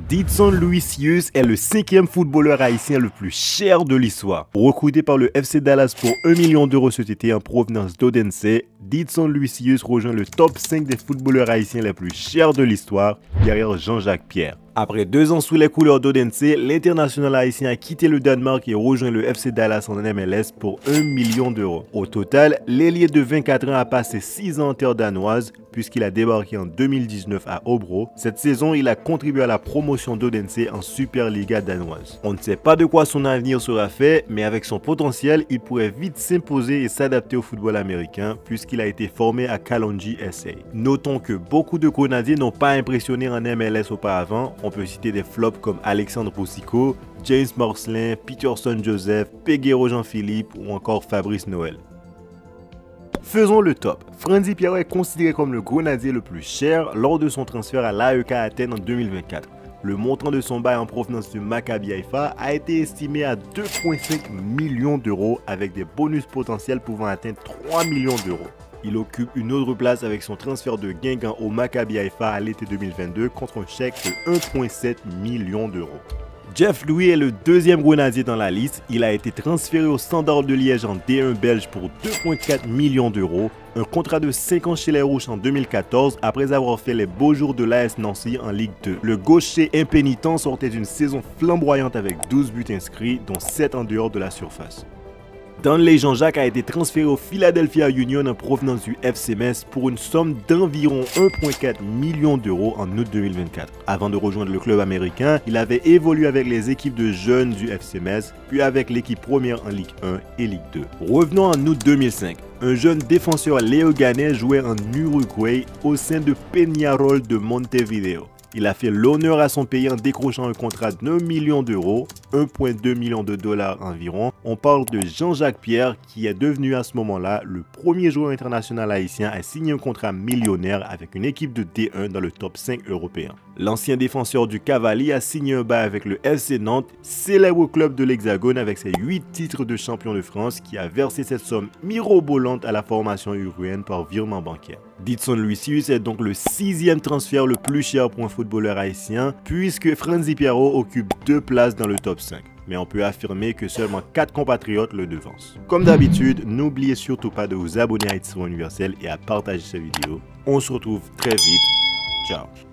Didson Luisius est le 5e footballeur haïtien le plus cher de l'histoire. Recruté par le FC Dallas pour 1 million d'euros cet été en provenance d'Odense, Didson Luisius rejoint le top 5 des footballeurs haïtiens les plus chers de l'histoire, derrière Jean-Jacques Pierre. Après 2 ans sous les couleurs d'Odense, l'international haïtien a quitté le Danemark et rejoint le FC Dallas en MLS pour 1 million d'euros. Au total, l'ailier de 24 ans a passé 6 ans en terre danoise, puisqu'il a débarqué en 2019 à Hobro. Cette saison, il a contribué à la promotion d'Odense en Superliga danoise. On ne sait pas de quoi son avenir sera fait, mais avec son potentiel, il pourrait vite s'imposer et s'adapter au football américain, puisqu'il a été formé à Kalonji SA. Notons que beaucoup de Grenadiers n'ont pas impressionné en MLS auparavant. On peut citer des flops comme Alexandre Boussico, James Marcelin, Peterson Joseph, Peguero Jean-Philippe ou encore Fabrice Noël. Faisons le top. Franzi Pierrot est considéré comme le Grenadier le plus cher lors de son transfert à l'AEK Athènes en 2024. Le montant de son bail en provenance du Maccabi Haïfa a été estimé à 2,5 millions d'euros avec des bonus potentiels pouvant atteindre 3 millions d'euros. Il occupe une autre place avec son transfert de Guingamp au Maccabi Haïfa à l'été 2022 contre un chèque de 1,7 million d'euros. Jeff Louis est le 2e Grenadier dans la liste. Il a été transféré au Standard de Liège en D1 belge pour 2,4 millions d'euros. Un contrat de 5 ans chez les Rouges en 2014 après avoir fait les beaux jours de l'AS Nancy en Ligue 2. Le gaucher impénitent sortait d'une saison flamboyante avec 12 buts inscrits, dont 7 en dehors de la surface. Danley Jean-Jacques a été transféré au Philadelphia Union en provenance du FC Metz pour une somme d'environ 1,4 million d'euros en août 2024. Avant de rejoindre le club américain, il avait évolué avec les équipes de jeunes du FC Metz, puis avec l'équipe première en Ligue 1 et Ligue 2. Revenons en août 2005. Un jeune défenseur léoganais jouait en Uruguay au sein de Peñarol de Montevideo. Il a fait l'honneur à son pays en décrochant un contrat d'1 million d'euros, 1,2 million de dollars environ. On parle de Jean-Jacques Pierre qui est devenu à ce moment-là le premier joueur international haïtien à signer un contrat millionnaire avec une équipe de D1 dans le top 5 européen. L'ancien défenseur du Cavalier a signé un bail avec le FC Nantes, célèbre club de l'Hexagone avec ses 8 titres de champion de France qui a versé cette somme mirobolante à la formation uruguayenne par virement bancaire. Didson Luisius est donc le 6e transfert le plus cher pour un footballeur haïtien puisque Franzi Pierrot occupe 2 places dans le top 5. Mais on peut affirmer que seulement 4 compatriotes le devancent. Comme d'habitude, n'oubliez surtout pas de vous abonner à Haïti Universel et à partager cette vidéo. On se retrouve très vite. Ciao.